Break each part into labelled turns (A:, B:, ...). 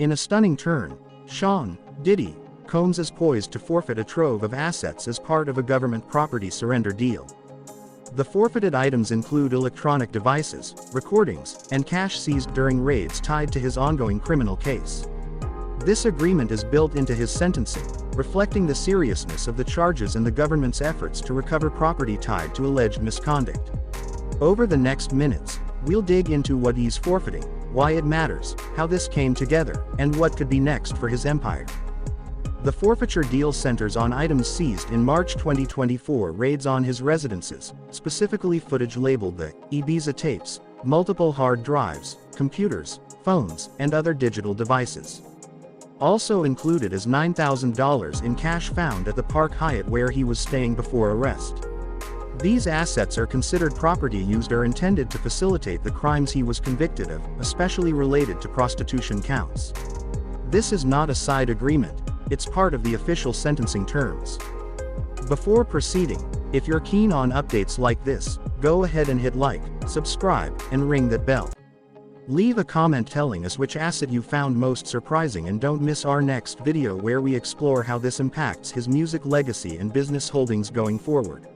A: In a stunning turn, Sean, Diddy, Combs is poised to forfeit a trove of assets as part of a government property surrender deal. The forfeited items include electronic devices, recordings, and cash seized during raids tied to his ongoing criminal case. This agreement is built into his sentencing, reflecting the seriousness of the charges and the government's efforts to recover property tied to alleged misconduct. Over the next minutes, we'll dig into what he's forfeiting, why it matters, how this came together, and what could be next for his empire. The forfeiture deal centers on items seized in March 2024 raids on his residences, specifically footage labeled the Ibiza tapes, multiple hard drives, computers, phones, and other digital devices. Also included is $9,000 in cash found at the Park Hyatt where he was staying before arrest. These assets are considered property used or intended to facilitate the crimes he was convicted of, especially related to prostitution counts. This is not a side agreement, it's part of the official sentencing terms. Before proceeding, if you're keen on updates like this, go ahead and hit like, subscribe, and ring that bell. Leave a comment telling us which asset you found most surprising, and don't miss our next video where we explore how this impacts his music legacy and business holdings going forward.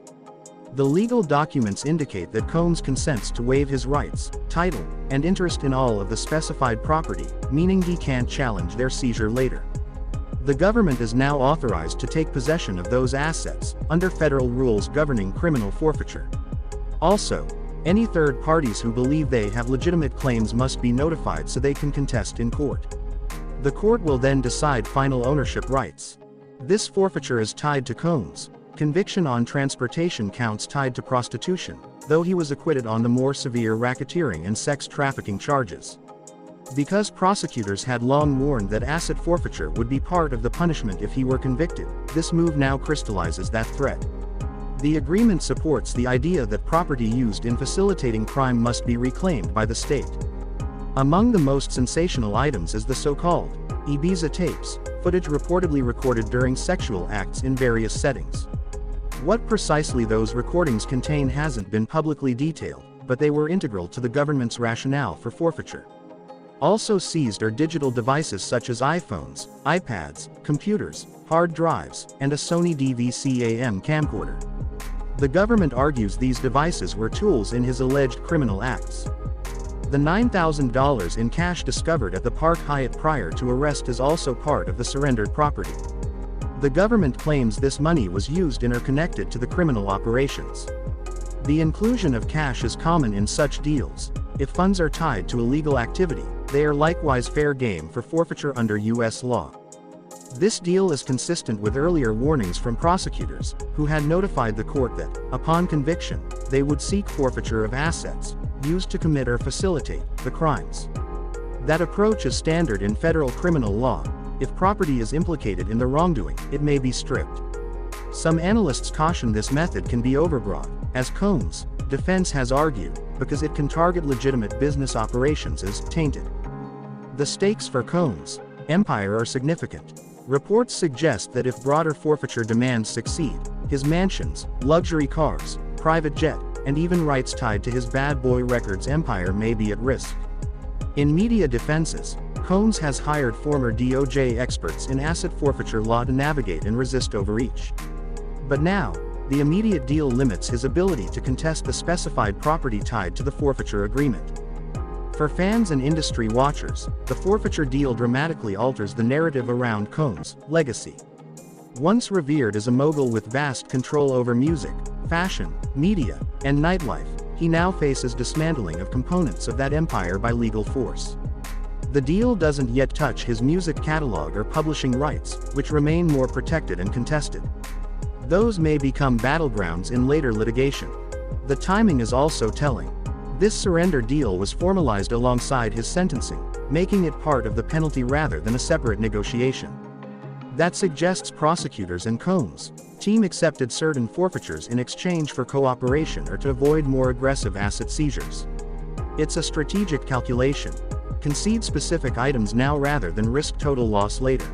A: The legal documents indicate that Combs consents to waive his rights, title, and interest in all of the specified property, meaning he can't challenge their seizure later. The government is now authorized to take possession of those assets, under federal rules governing criminal forfeiture. Also, any third parties who believe they have legitimate claims must be notified so they can contest in court. The court will then decide final ownership rights. This forfeiture is tied to Combs' conviction on transportation counts tied to prostitution, though he was acquitted on the more severe racketeering and sex trafficking charges. Because prosecutors had long warned that asset forfeiture would be part of the punishment if he were convicted, this move now crystallizes that threat. The agreement supports the idea that property used in facilitating crime must be reclaimed by the state. Among the most sensational items is the so-called Ibiza tapes, footage reportedly recorded during sexual acts in various settings. What precisely those recordings contain hasn't been publicly detailed, but they were integral to the government's rationale for forfeiture. Also seized are digital devices such as iPhones, iPads, computers, hard drives, and a Sony DVC-AM camcorder. The government argues these devices were tools in his alleged criminal acts. The $9,000 in cash discovered at the Park Hyatt prior to arrest is also part of the surrendered property. The government claims this money was used in or connected to the criminal operations. The inclusion of cash is common in such deals. If funds are tied to illegal activity, they are likewise fair game for forfeiture under U.S. law. This deal is consistent with earlier warnings from prosecutors, who had notified the court that, upon conviction, they would seek forfeiture of assets used to commit or facilitate the crimes. That approach is standard in federal criminal law. If property is implicated in the wrongdoing, it may be stripped. Some analysts caution this method can be overbroad, as Combs' defense has argued, because it can target legitimate business operations as tainted. The stakes for Combs' empire are significant. Reports suggest that if broader forfeiture demands succeed, his mansions, luxury cars, private jet, and even rights tied to his Bad Boy Records empire may be at risk. In media defenses, Combs has hired former DOJ experts in asset forfeiture law to navigate and resist overreach. But now, the immediate deal limits his ability to contest the specified property tied to the forfeiture agreement. For fans and industry watchers, the forfeiture deal dramatically alters the narrative around Combs' legacy. Once revered as a mogul with vast control over music, fashion, media, and nightlife, he now faces dismantling of components of that empire by legal force. The deal doesn't yet touch his music catalog or publishing rights, which remain more protected and contested. Those may become battlegrounds in later litigation. The timing is also telling. This surrender deal was formalized alongside his sentencing, making it part of the penalty rather than a separate negotiation. That suggests prosecutors and Combs' team accepted certain forfeitures in exchange for cooperation or to avoid more aggressive asset seizures. It's a strategic calculation. Concede specific items now rather than risk total loss later.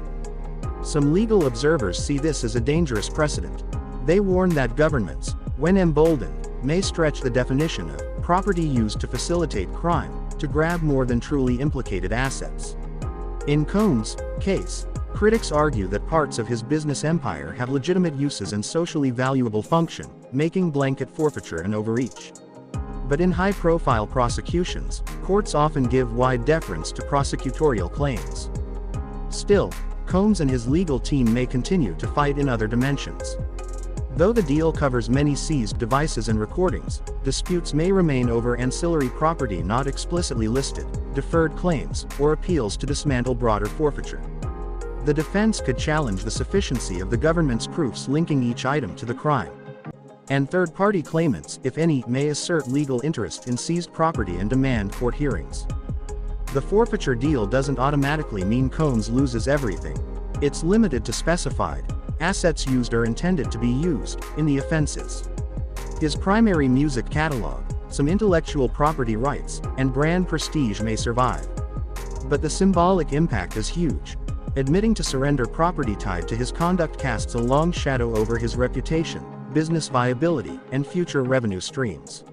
A: Some legal observers see this as a dangerous precedent. They warn that governments, when emboldened, may stretch the definition of property used to facilitate crime to grab more than truly implicated assets. In Combs' case, critics argue that parts of his business empire have legitimate uses and socially valuable function, making blanket forfeiture an overreach. But in high-profile prosecutions, courts often give wide deference to prosecutorial claims. Still, Combs and his legal team may continue to fight in other dimensions. Though the deal covers many seized devices and recordings, disputes may remain over ancillary property not explicitly listed, deferred claims, or appeals to dismantle broader forfeiture. The defense could challenge the sufficiency of the government's proofs linking each item to the crime. And third-party claimants, if any, may assert legal interest in seized property and demand court hearings. The forfeiture deal doesn't automatically mean Combs loses everything. It's limited to specified assets used or intended to be used in the offenses. His primary music catalog, some intellectual property rights, and brand prestige may survive. But the symbolic impact is huge. Admitting to surrender property tied to his conduct casts a long shadow over his reputation, business viability, and future revenue streams.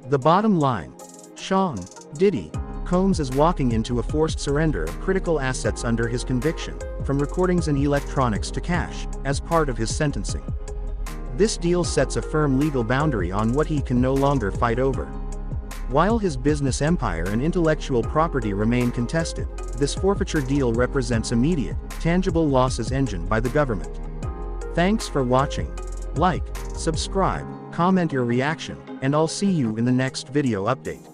A: The bottom line: Sean Diddy Combs is walking into a forced surrender of critical assets under his conviction, from recordings and electronics to cash, as part of his sentencing. This deal sets a firm legal boundary on what he can no longer fight over. While his business empire and intellectual property remain contested, this forfeiture deal represents immediate, tangible losses engined by the government. Thanks for watching. Like, subscribe, comment your reaction, and I'll see you in the next video update.